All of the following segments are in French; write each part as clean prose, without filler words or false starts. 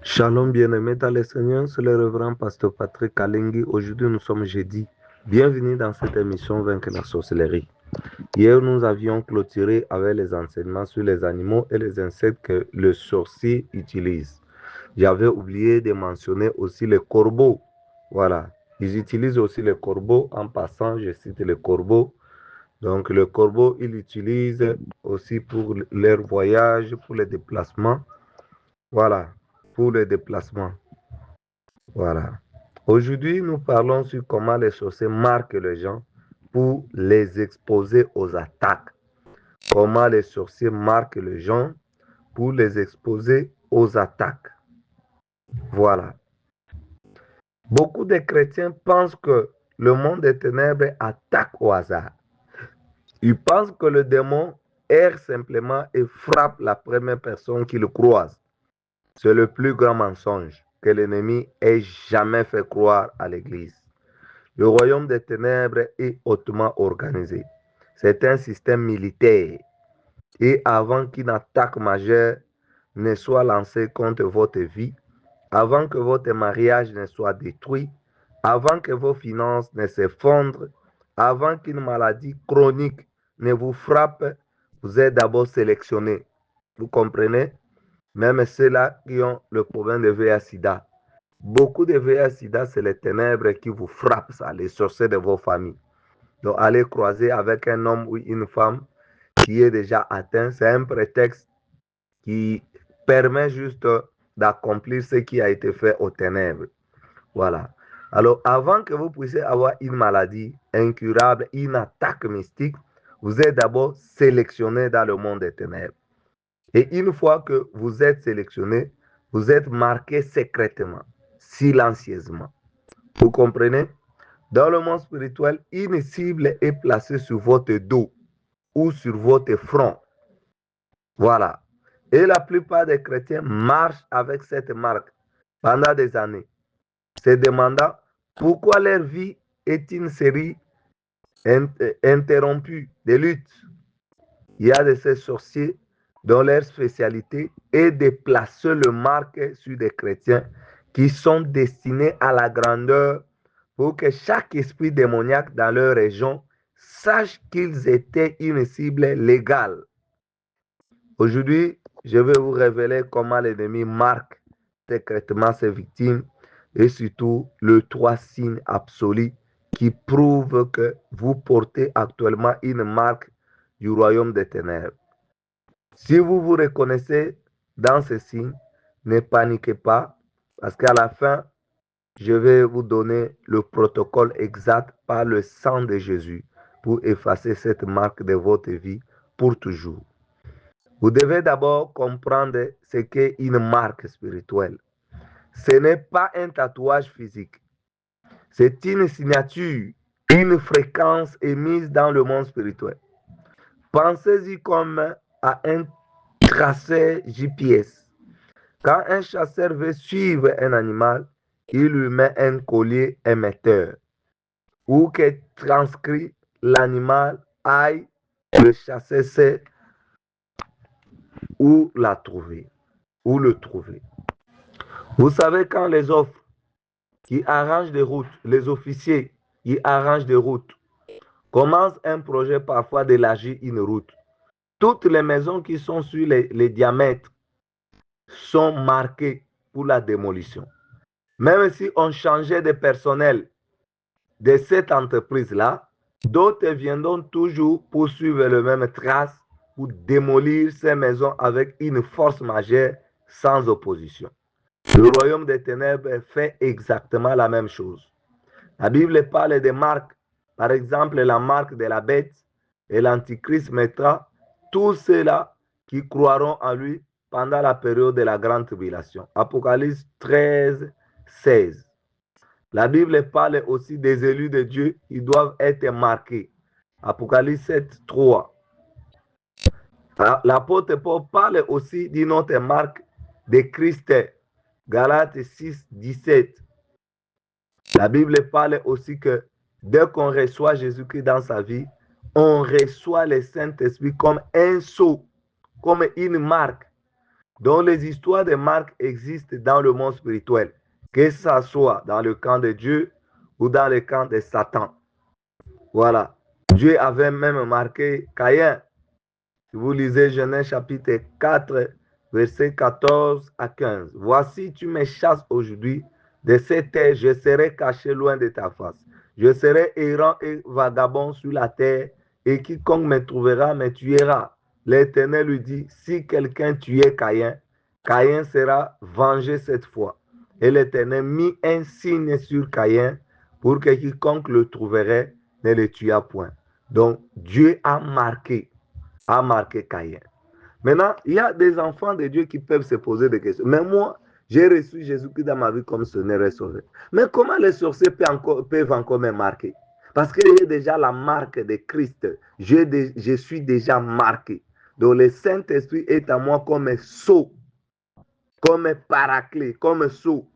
Shalom bien-aimés dans le Seigneur, c'est le révérend pasteur Patrick Kalengi. Aujourd'hui, nous sommes jeudi. Bienvenue dans cette émission Vaincre la sorcellerie. Hier, nous avions clôturé avec les enseignements sur les animaux et les insectes que le sorcier utilise. J'avais oublié de mentionner aussi les corbeaux. Voilà, ils utilisent aussi les corbeaux. En passant, je cite les corbeaux. Donc, le corbeau, ils l'utilisent aussi pour leur voyage, pour les déplacements. Voilà, pour les déplacements. Voilà. Aujourd'hui, nous parlons sur comment les sorciers marquent les gens pour les exposer aux attaques. Comment les sorciers marquent les gens pour les exposer aux attaques. Voilà. Beaucoup de chrétiens pensent que le monde des ténèbres attaque au hasard. Ils pensent que le démon erre simplement et frappe la première personne qui le croise. C'est le plus grand mensonge que l'ennemi ait jamais fait croire à l'Église. Le royaume des ténèbres est hautement organisé. C'est un système militaire. Et avant qu'une attaque majeure ne soit lancée contre votre vie, avant que votre mariage ne soit détruit, avant que vos finances ne s'effondrent, avant qu'une maladie chronique ne vous frappe, vous êtes d'abord sélectionné. Vous comprenez? Même ceux-là qui ont le problème de VIH-Sida. Beaucoup de VIH-Sida, c'est les ténèbres qui vous frappent, ça, les sorciers de vos familles. Donc, aller croiser avec un homme ou une femme qui est déjà atteint, c'est un prétexte qui permet juste d'accomplir ce qui a été fait aux ténèbres. Voilà. Alors, avant que vous puissiez avoir une maladie incurable, une attaque mystique, vous êtes d'abord sélectionné dans le monde des ténèbres. Et une fois que vous êtes sélectionné, vous êtes marqué secrètement, silencieusement. Vous comprenez? Dans le monde spirituel, une cible est placée sur votre dos ou sur votre front. Voilà. Et la plupart des chrétiens marchent avec cette marque pendant des années, se demandant pourquoi leur vie est une série interrompue de luttes. Il y a de ces sorciers dont leur spécialité est de placer le marque sur des chrétiens qui sont destinés à la grandeur pour que chaque esprit démoniaque dans leur région sache qu'ils étaient une cible légale. Aujourd'hui, je vais vous révéler comment l'ennemi marque secrètement ses victimes et surtout le trois signes absolus qui prouvent que vous portez actuellement une marque du royaume des ténèbres. Si vous vous reconnaissez dans ces signes, ne paniquez pas parce qu'à la fin, je vais vous donner le protocole exact par le sang de Jésus pour effacer cette marque de votre vie pour toujours. Vous devez d'abord comprendre ce qu'est une marque spirituelle. Ce n'est pas un tatouage physique. C'est une signature, une fréquence émise dans le monde spirituel. Pensez-y comme à un tracé GPS. Quand un chasseur veut suivre un animal, il lui met un collier émetteur ou que transcrit l'animal aille, le chasseur sait où la trouver, où le trouver. Vous savez quand les offres qui arrangent des routes, les officiers qui arrangent des routes, commencent un projet parfois d'élargir une route. Toutes les maisons qui sont sur les diamètres sont marquées pour la démolition. Même si on changeait de personnel de cette entreprise-là, d'autres viendront toujours poursuivre le même trace pour démolir ces maisons avec une force majeure sans opposition. Le royaume des ténèbres fait exactement la même chose. La Bible parle des marques, par exemple la marque de la bête, et l'Antichrist mettra tous ceux-là qui croiront en lui pendant la période de la grande tribulation. Apocalypse 13, 16. La Bible parle aussi des élus de Dieu qui doivent être marqués. Apocalypse 7, 3. L'apôtre Paul parle aussi d'une autre marque de Christ. Galates 6, 17. La Bible parle aussi que dès qu'on reçoit Jésus-Christ dans sa vie, on reçoit le Saint-Esprit comme un sceau, comme une marque. Donc les histoires de marques existent dans le monde spirituel, que ce soit dans le camp de Dieu ou dans le camp de Satan. Voilà. Dieu avait même marqué Caïn. Si vous lisez Genèse chapitre 4, versets 14 à 15. Voici, tu me chasses aujourd'hui de cette terre, je serai caché loin de ta face. Je serai errant et vagabond sur la terre, et quiconque me trouvera me tuera. L'Éternel lui dit, si quelqu'un tuait Caïn, Caïn sera vengé cette fois. Et l'Éternel mit un signe sur Caïn pour que quiconque le trouverait ne le tuât point. Donc, Dieu a marqué Caïn. Maintenant, il y a des enfants de Dieu qui peuvent se poser des questions. Mais moi, j'ai reçu Jésus-Christ dans ma vie comme Seigneur et Sauveur. Mais comment les sorciers peuvent encore me marquer? Parce que j'ai déjà la marque de Christ. Je suis déjà marqué. Donc le Saint-Esprit est à moi comme un sceau, comme un paraclet, comme un sceau.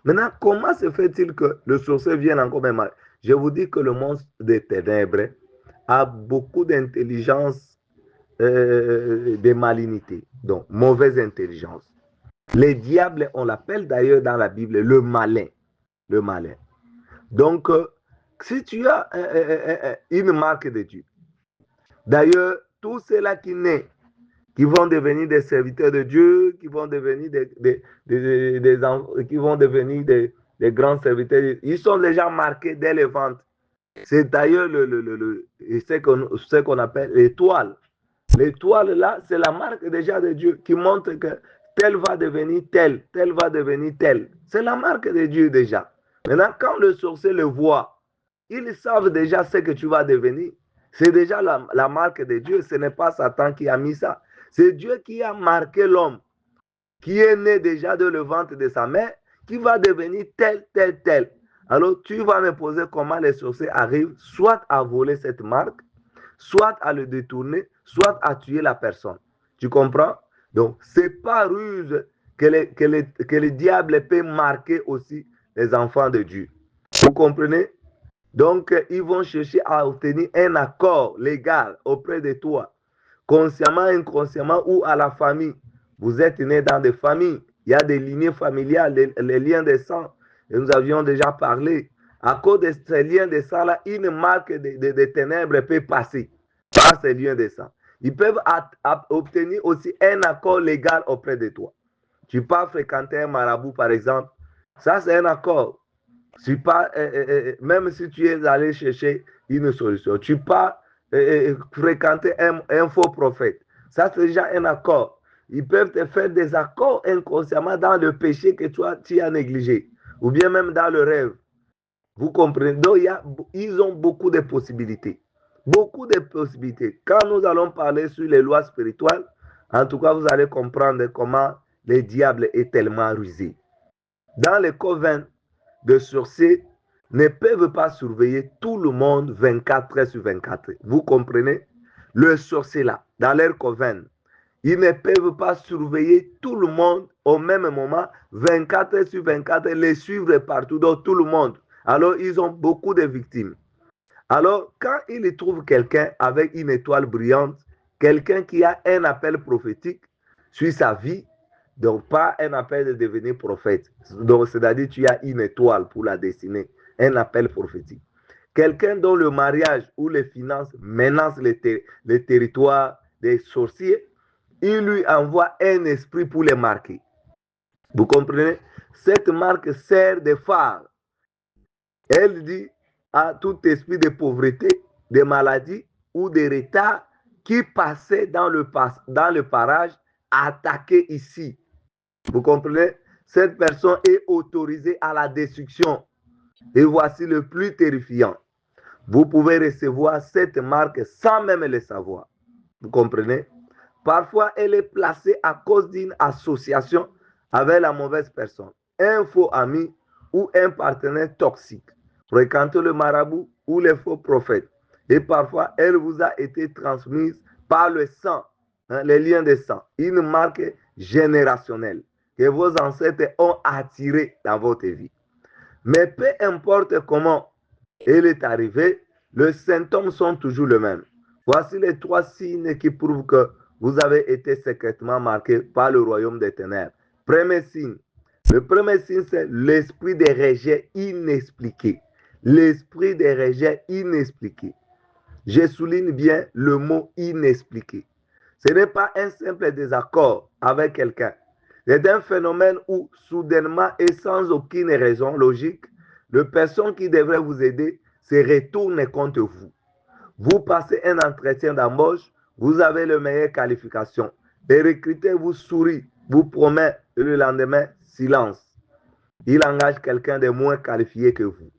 Maintenant, comment se fait-il que le sorcier vienne encore me marquer? Je vous dis que le monstre des ténèbres a beaucoup d'intelligence, de malignité, donc mauvaise intelligence. Les diables, on l'appelle d'ailleurs dans la Bible le malin. Le malin. Donc, si tu as une marque de Dieu, d'ailleurs, tous ceux-là qui vont devenir des serviteurs de Dieu, qui vont devenir qui vont devenir des grands serviteurs, ils sont déjà marqués dès le ventre. C'est d'ailleurs ce qu'on appelle l'étoile. L'étoile là, c'est la marque déjà de Dieu qui montre que tel va devenir tel, tel va devenir tel. C'est la marque de Dieu déjà. Maintenant, quand le sorcier le voit, ils savent déjà ce que tu vas devenir. C'est déjà la marque de Dieu. Ce n'est pas Satan qui a mis ça. C'est Dieu qui a marqué l'homme, qui est né déjà de le ventre de sa mère, qui va devenir tel, tel, tel. Alors, tu vas me poser comment les sorciers arrivent soit à voler cette marque, soit à le détourner, soit à tuer la personne. Tu comprends? Donc, c'est pas ruse que le diable peut marquer aussi les enfants de Dieu. Vous comprenez? Donc, ils vont chercher à obtenir un accord légal auprès de toi, consciemment, inconsciemment ou à la famille. Vous êtes né dans des familles. Il y a des lignées familiales, les liens de sang. Et nous avions déjà parlé. À cause de ces liens de sang-là, une marque de ténèbres peut passer par ces liens de sang. Ils peuvent obtenir aussi un accord légal auprès de toi. Tu pars fréquenter un marabout, par exemple. Ça, c'est un accord. Même si tu es allé chercher une solution, tu pars fréquenter un faux prophète. Ça, c'est déjà un accord. Ils peuvent te faire des accords inconsciemment dans le péché que tu as négligé, ou bien même dans le rêve. Vous comprenez? Donc, ils ont beaucoup de possibilités. Beaucoup de possibilités. Quand nous allons parler sur les lois spirituelles, en tout cas, vous allez comprendre comment le diable est tellement rusé. Dans les coven de sorciers, ne peuvent pas surveiller tout le monde 24 heures sur 24. Vous comprenez? Le sorcier là, dans leur coven, ils ne peuvent pas surveiller tout le monde au même moment, 24 heures sur 24, les suivre partout dans tout le monde. Alors, ils ont beaucoup de victimes. Alors, quand ils trouvent quelqu'un avec une étoile brillante, quelqu'un qui a un appel prophétique sur sa vie, donc pas un appel de devenir prophète, donc c'est-à-dire tu as une étoile pour la dessiner, un appel prophétique. Quelqu'un dont le mariage ou les finances menacent les territoires des sorciers, il lui envoie un esprit pour les marquer. Vous comprenez? Cette marque sert de phare. Elle dit à tout esprit de pauvreté, de maladie ou de retard qui passait dans le parage, attaquer ici. Vous comprenez? Cette personne est autorisée à la destruction. Et voici le plus terrifiant. Vous pouvez recevoir cette marque sans même le savoir. Vous comprenez? Parfois, elle est placée à cause d'une association avec la mauvaise personne, un faux ami ou un partenaire toxique. Fréquentez le marabout ou les faux prophètes. Et parfois, elle vous a été transmise par le sang, les liens de sang, une marque générationnelle que vos ancêtres ont attirée dans votre vie. Mais peu importe comment elle est arrivée, les symptômes sont toujours les mêmes. Voici les 3 signes qui prouvent que vous avez été secrètement marqué par le royaume des ténèbres. Premier signe. Le premier signe, c'est l'esprit des rejets inexpliqués. L'esprit des rejets inexpliqués. Je souligne bien le mot inexpliqué. Ce n'est pas un simple désaccord avec quelqu'un. C'est un phénomène où, soudainement et sans aucune raison logique, la personne qui devrait vous aider se retourne contre vous. Vous passez un entretien d'embauche, vous avez les meilleures qualifications. Les recruteurs vous sourient, vous promettent le lendemain silence. Il engage quelqu'un de moins qualifié que vous.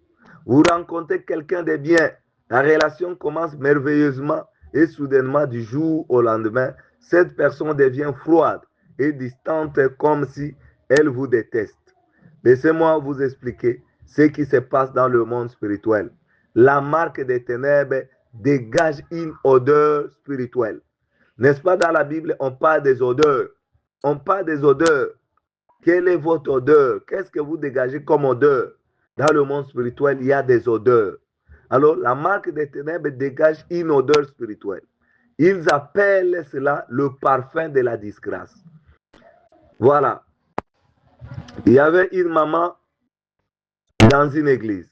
Vous rencontrez quelqu'un de bien. La relation commence merveilleusement et soudainement du jour au lendemain, cette personne devient froide et distante comme si elle vous déteste. Laissez-moi vous expliquer ce qui se passe dans le monde spirituel. La marque des ténèbres dégage une odeur spirituelle. N'est-ce pas, dans la Bible, on parle des odeurs. On parle des odeurs. Quelle est votre odeur? Qu'est-ce que vous dégagez comme odeur? Dans le monde spirituel, il y a des odeurs. Alors, la marque des ténèbres dégage une odeur spirituelle. Ils appellent cela le parfum de la disgrâce. Voilà. Il y avait une maman dans une église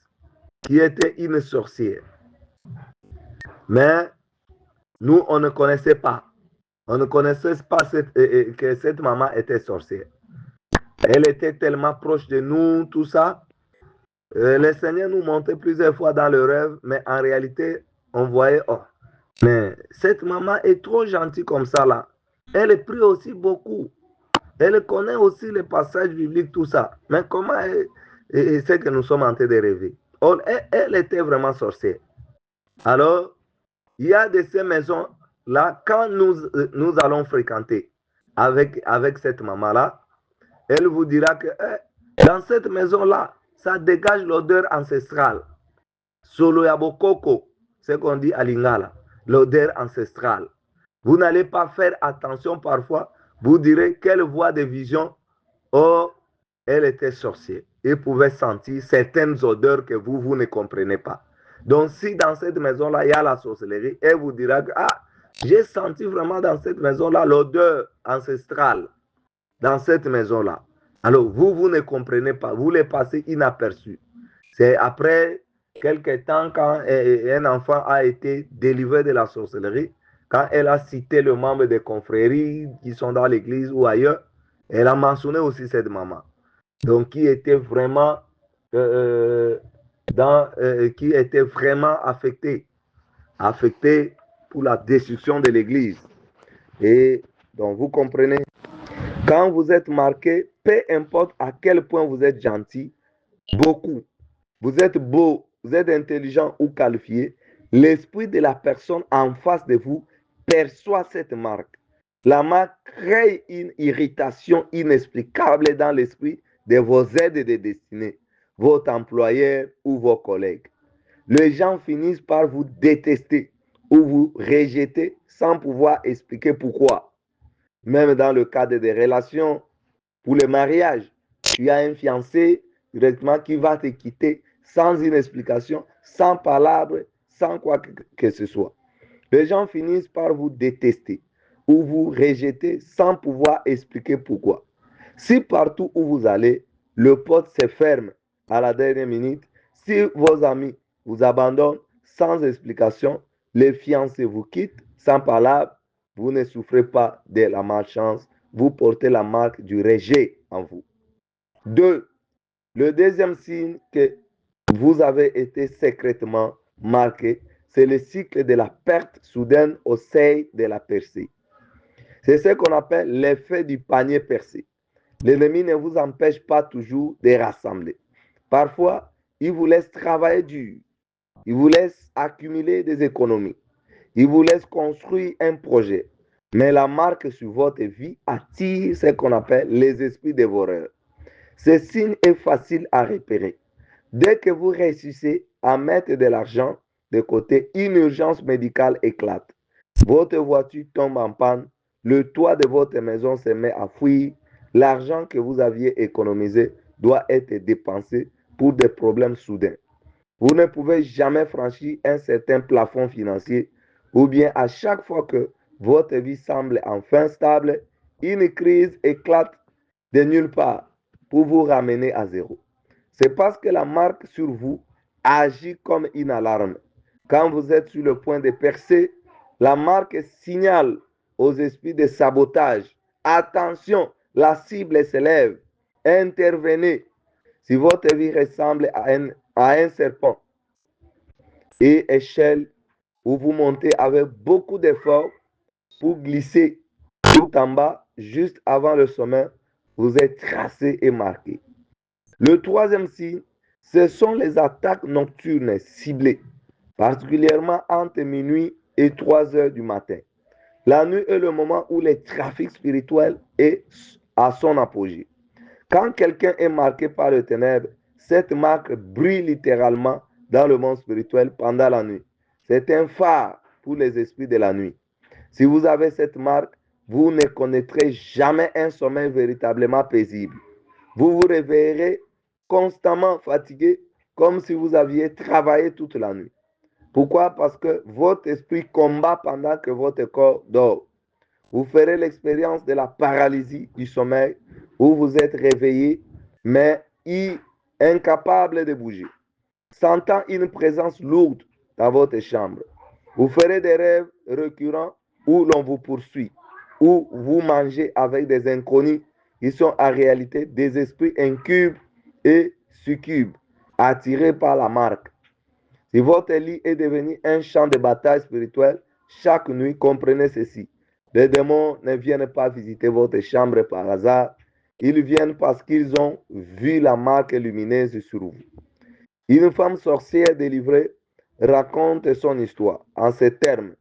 qui était une sorcière. Mais nous, on ne connaissait pas. On ne connaissait pas que cette maman était sorcière. Elle était tellement proche de nous, tout ça. Le Seigneur nous montrait plusieurs fois dans le rêve, mais en réalité, on voyait, oh, mais cette maman est trop gentille comme ça là. Elle prie aussi beaucoup. Elle connaît aussi les passages bibliques, tout ça. Mais comment c'est que nous sommes en train de rêver? Elle était vraiment sorcière. Alors, il y a de ces maisons-là, quand nous allons fréquenter avec cette maman-là, elle vous dira que dans cette maison-là, ça dégage l'odeur ancestrale. Solo yabokoko, c'est qu'on dit à Lingala, l'odeur ancestrale. Vous n'allez pas faire attention parfois, vous direz qu'elle voit des visions. Oh, elle était sorcière et pouvait sentir certaines odeurs que vous ne comprenez pas. Donc, si dans cette maison-là, il y a la sorcellerie, elle vous dira que, ah, j'ai senti vraiment dans cette maison-là l'odeur ancestrale, dans cette maison-là. Alors, vous ne comprenez pas, vous les passez inaperçus. C'est après quelques temps, quand un enfant a été délivré de la sorcellerie, quand elle a cité le membre des confréries qui sont dans l'église ou ailleurs, elle a mentionné aussi cette maman. Donc, qui était vraiment, qui était vraiment affectée pour la destruction de l'église. Et donc, vous comprenez, quand vous êtes marqué, peu importe à quel point vous êtes gentil, beaucoup, vous êtes beau, vous êtes intelligent ou qualifié, l'esprit de la personne en face de vous perçoit cette marque. La marque crée une irritation inexplicable dans l'esprit de vos aides de destinée, votre employeur ou vos collègues. Les gens finissent par vous détester ou vous rejeter sans pouvoir expliquer pourquoi. Même dans le cadre des relations, pour le mariage, tu as un fiancé directement qui va te quitter sans une explication, sans palabre, sans quoi que ce soit. Les gens finissent par vous détester ou vous rejeter sans pouvoir expliquer pourquoi. Si partout où vous allez, le porte se ferme à la dernière minute, si vos amis vous abandonnent sans explication, les fiancés vous quittent sans palabre, vous ne souffrez pas de la malchance, vous portez la marque du rejet en vous. 2. Le deuxième signe que vous avez été secrètement marqué, c'est le cycle de la perte soudaine au seuil de la percée. C'est ce qu'on appelle l'effet du panier percé. L'ennemi ne vous empêche pas toujours de rassembler. Parfois, il vous laisse travailler dur. Il vous laisse accumuler des économies. Il vous laisse construire un projet. Mais la marque sur votre vie attire ce qu'on appelle les esprits dévoreurs. Ce signe est facile à repérer. Dès que vous réussissez à mettre de l'argent de côté, une urgence médicale éclate. Votre voiture tombe en panne, le toit de votre maison se met à fuir, l'argent que vous aviez économisé doit être dépensé pour des problèmes soudains. Vous ne pouvez jamais franchir un certain plafond financier ou bien à chaque fois que votre vie semble enfin stable, une crise éclate de nulle part pour vous ramener à zéro. C'est parce que la marque sur vous agit comme une alarme. Quand vous êtes sur le point de percer, la marque signale aux esprits de sabotage. Attention, la cible s'élève. Intervenez. Si votre vie ressemble à un serpent et échelle où vous montez avec beaucoup d'efforts pour glisser tout en bas, juste avant le sommet, vous êtes tracé et marqué. Le troisième signe, ce sont les attaques nocturnes ciblées, particulièrement entre minuit et 3 heures du matin. La nuit est le moment où le trafic spirituel est à son apogée. Quand quelqu'un est marqué par le ténèbre, cette marque brille littéralement dans le monde spirituel pendant la nuit. C'est un phare pour les esprits de la nuit. Si vous avez cette marque, vous ne connaîtrez jamais un sommeil véritablement paisible. Vous vous réveillerez constamment fatigué, comme si vous aviez travaillé toute la nuit. Pourquoi? Parce que votre esprit combat pendant que votre corps dort. Vous ferez l'expérience de la paralysie du sommeil où vous êtes réveillé, mais incapable de bouger, sentant une présence lourde dans votre chambre. Vous ferez des rêves récurrents où l'on vous poursuit, où vous mangez avec des inconnus qui sont en réalité des esprits incubes et succubes, attirés par la marque. Si votre lit est devenu un champ de bataille spirituel, chaque nuit, comprenez ceci. Les démons ne viennent pas visiter votre chambre par hasard. Ils viennent parce qu'ils ont vu la marque lumineuse sur vous. Une femme sorcière délivrée raconte son histoire en ces termes.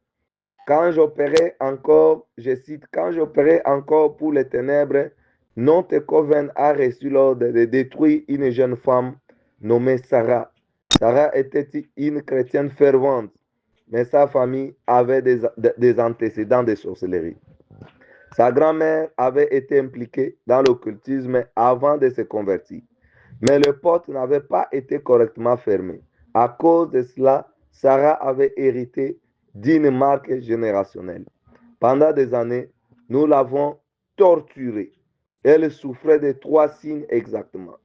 Quand j'opérais encore, je cite, quand j'opérais encore pour les ténèbres, notre coven a reçu l'ordre de détruire une jeune femme nommée Sarah. Sarah était une chrétienne fervente, mais sa famille avait des antécédents de sorcellerie. Sa grand-mère avait été impliquée dans l'occultisme avant de se convertir, mais le porte n'avait pas été correctement fermé. À cause de cela, Sarah avait hérité d'une marque générationnelle. Pendant des années, nous l'avons torturée. Elle souffrait de 3 signes exactement.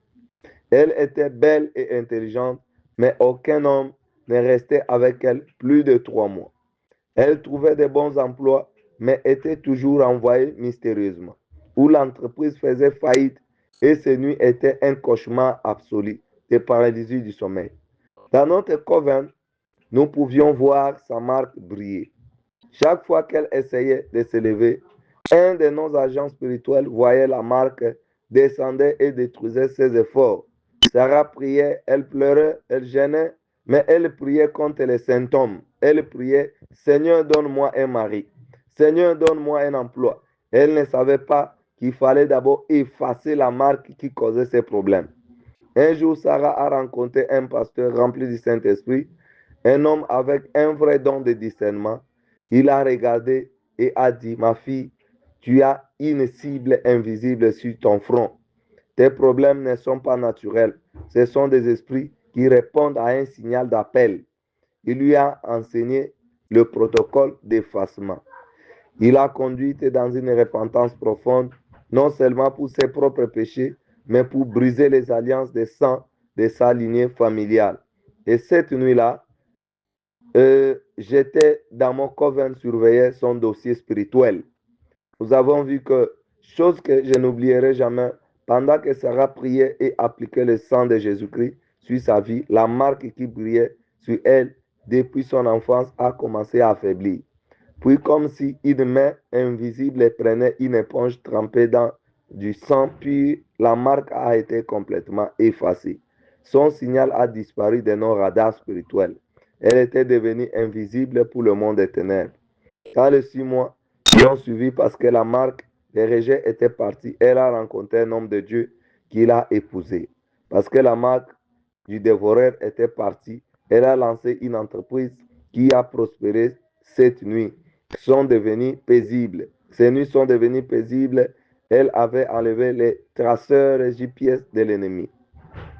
Elle était belle et intelligente, mais aucun homme ne restait avec elle plus de 3 mois. Elle trouvait de bons emplois, mais était toujours envoyée mystérieusement, où l'entreprise faisait faillite et ses nuits étaient un cauchemar absolu de paralysie du sommeil. Dans notre coven, nous pouvions voir sa marque briller. Chaque fois qu'elle essayait de se lever, un de nos agents spirituels voyait la marque, descendait et détruisait ses efforts. Sarah priait, elle pleurait, elle gênait, mais elle priait contre les symptômes. Elle priait, Seigneur, donne-moi un mari. Seigneur, donne-moi un emploi. Elle ne savait pas qu'il fallait d'abord effacer la marque qui causait ses problèmes. Un jour, Sarah a rencontré un pasteur rempli du Saint-Esprit, un homme avec un vrai don de discernement. Il a regardé et a dit, ma fille, tu as une cible invisible sur ton front. Tes problèmes ne sont pas naturels. Ce sont des esprits qui répondent à un signal d'appel. Il lui a enseigné le protocole d'effacement. Il a conduit dans une repentance profonde, non seulement pour ses propres péchés, mais pour briser les alliances de sang de sa lignée familiale. Et cette nuit-là, j'étais dans mon coven, surveillais son dossier spirituel. Nous avons vu que, chose que je n'oublierai jamais, pendant que Sarah priait et appliquait le sang de Jésus-Christ sur sa vie, la marque qui brillait sur elle depuis son enfance a commencé à affaiblir. Puis, comme si une main invisible prenait une éponge trempée dans du sang, puis la marque a été complètement effacée. Son signal a disparu de nos radars spirituels. Elle était devenue invisible pour le monde des ténèbres. Dans les 6 mois qui ont suivi, parce que la marque des rejets était partie, elle a rencontré un homme de Dieu qui l'a épousé. Parce que la marque du dévoreur était partie, elle a lancé une entreprise qui a prospéré cette nuit. Sont devenues paisibles. Ces nuits sont devenues paisibles. Elle avait enlevé les traceurs GPS de l'ennemi.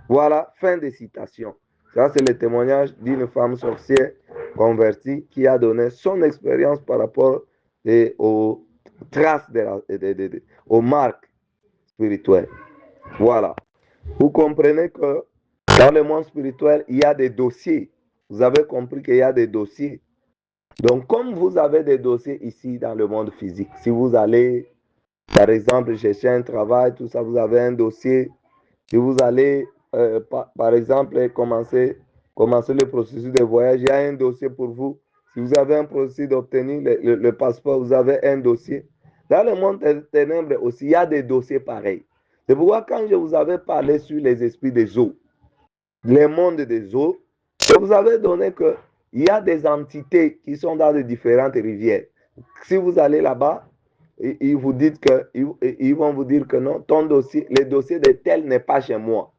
Voilà, fin de citation. Ça, c'est le témoignage d'une femme sorcière convertie qui a donné son expérience par rapport et aux traces, aux marques spirituelles. Voilà. Vous comprenez que dans le monde spirituel, il y a des dossiers. Vous avez compris qu'il y a des dossiers. Donc, comme vous avez des dossiers ici dans le monde physique, si vous allez, par exemple, chercher un travail, tout ça, vous avez un dossier. Si vous allez, par exemple, commencer le processus de voyage, il y a un dossier pour vous. Si vous avez un processus d'obtenir le passeport, vous avez un dossier. Dans le monde des ténèbres aussi, il y a des dossiers pareils. C'est pourquoi quand je vous avais parlé sur les esprits des eaux, les mondes des eaux, je vous avais donné qu'il y a des entités qui sont dans de différentes rivières. Si vous allez là-bas, ils vous disent que, ils vont vous dire que non, ton dossier, le dossier de tel n'est pas chez moi.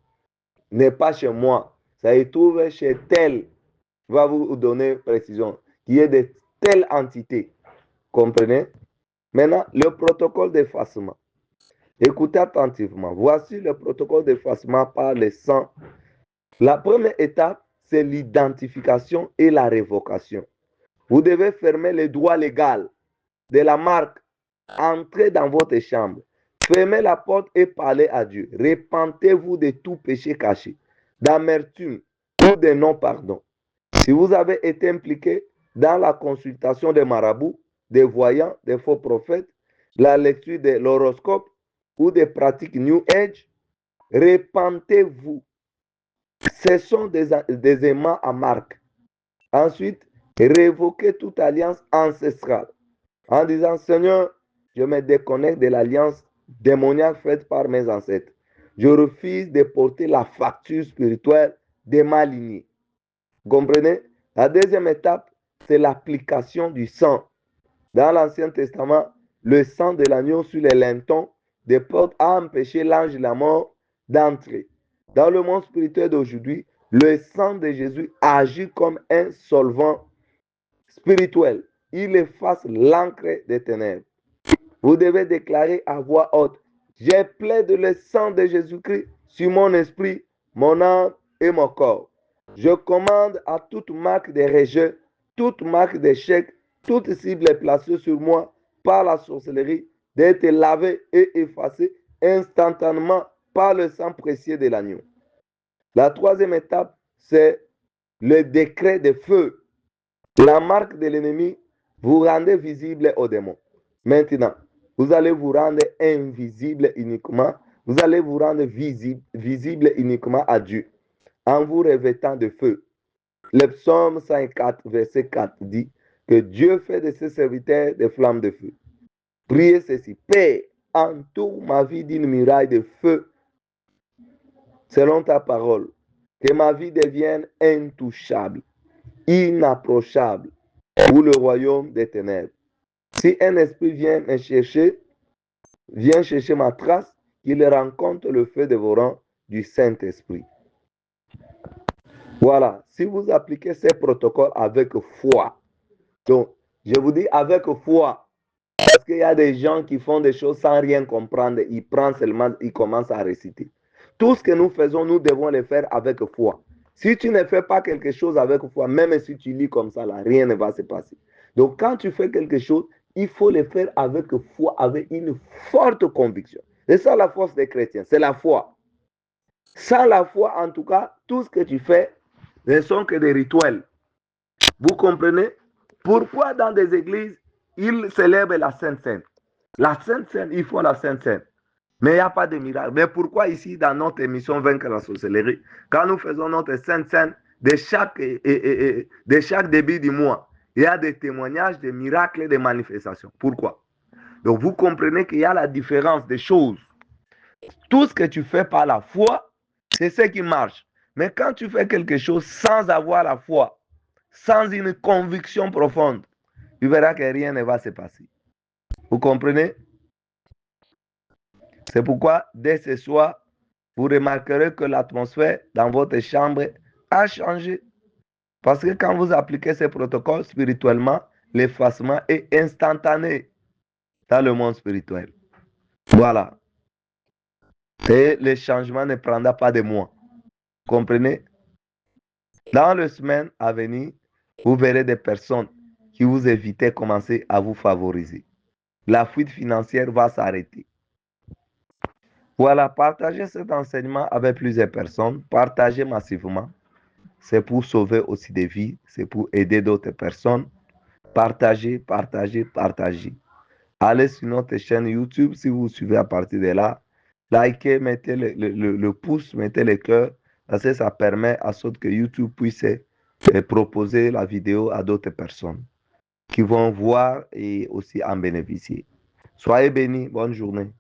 N'est pas chez moi. Ça se trouve chez tel. Va vous donner précision. Qui est de telle entité. Comprenez? Maintenant, le protocole d'effacement. Écoutez attentivement. Voici le protocole d'effacement par le sang. La première étape, c'est l'identification et la révocation. Vous devez fermer les doigts légaux de la marque. Entrez dans votre chambre. Fermez la porte et parlez à Dieu. Repentez-vous de tout péché caché, d'amertume ou de non-pardon. Si vous avez été impliqué dans la consultation des marabouts, des voyants, des faux prophètes, la lecture de l'horoscope ou des pratiques New Age, repentez-vous. Ce sont des aimants à marque. Ensuite, révoquez toute alliance ancestrale en disant, Seigneur, je me déconnecte de l'alliance démoniaque faite par mes ancêtres. Je refuse de porter la facture spirituelle de ma lignée. Vous comprenez? La deuxième étape, c'est l'application du sang. Dans l'Ancien Testament, le sang de l'agneau sur les lintons des portes a empêché l'ange de la mort d'entrer. Dans le monde spirituel d'aujourd'hui, le sang de Jésus agit comme un solvant spirituel. Il efface l'encre des ténèbres. Vous devez déclarer à voix haute, j'ai plaide le sang de Jésus-Christ sur mon esprit, mon âme et mon corps. Je commande à toute marque de rejet, toute marque d'échec, toute cible placée sur moi par la sorcellerie, d'être lavée et effacée instantanément par le sang précieux de l'agneau. La troisième étape, c'est le décret de feu. La marque de l'ennemi, vous rendez visible aux démons. Maintenant, vous allez vous rendre invisible uniquement. Vous allez vous rendre visible uniquement à Dieu en vous revêtant de feu. Le psaume 104, verset 4 dit que Dieu fait de ses serviteurs des flammes de feu. Priez ceci. Père, entoure ma vie d'une muraille de feu selon ta parole. Que ma vie devienne intouchable, inapprochable pour le royaume des ténèbres. Si un esprit vient chercher ma trace, qu'il rencontre le feu dévorant du Saint-Esprit. Voilà, si vous appliquez ces protocoles avec foi, donc je vous dis avec foi, parce qu'il y a des gens qui font des choses sans rien comprendre, ils prennent seulement, ils commencent à réciter. Tout ce que nous faisons, nous devons le faire avec foi. Si tu ne fais pas quelque chose avec foi, même si tu lis comme ça, là, rien ne va se passer. Donc quand tu fais quelque chose, il faut le faire avec foi, avec une forte conviction. C'est ça la force des chrétiens, c'est la foi. Sans la foi, en tout cas, tout ce que tu fais ne sont que des rituels. Vous comprenez? Pourquoi dans des églises, ils célèbrent la Sainte Seine? La Sainte Seine, ils font la Sainte Seine. Mais il n'y a pas de miracle. Mais pourquoi ici, dans notre émission Vaincre la sorcellerie, quand nous faisons notre Sainte Seine, de chaque début du mois, il y a des témoignages, des miracles et des manifestations. Pourquoi? Donc vous comprenez qu'il y a la différence des choses. Tout ce que tu fais par la foi, c'est ce qui marche. Mais quand tu fais quelque chose sans avoir la foi, sans une conviction profonde, tu verras que rien ne va se passer. Vous comprenez? C'est pourquoi, dès ce soir, vous remarquerez que l'atmosphère dans votre chambre a changé. Parce que quand vous appliquez ces protocoles spirituellement, l'effacement est instantané dans le monde spirituel. Voilà. Et le changement ne prendra pas de mois. Comprenez? Dans les semaines à venir, vous verrez des personnes qui vous évitaient commencer à vous favoriser. La fuite financière va s'arrêter. Voilà, partagez cet enseignement avec plusieurs personnes, partagez massivement. C'est pour sauver aussi des vies, c'est pour aider d'autres personnes. Partagez, partagez, partagez. Allez sur notre chaîne YouTube si vous suivez à partir de là. Likez, mettez le pouce, mettez le cœur, parce que ça permet à ce que YouTube puisse proposer la vidéo à d'autres personnes qui vont voir et aussi en bénéficier. Soyez bénis, bonne journée.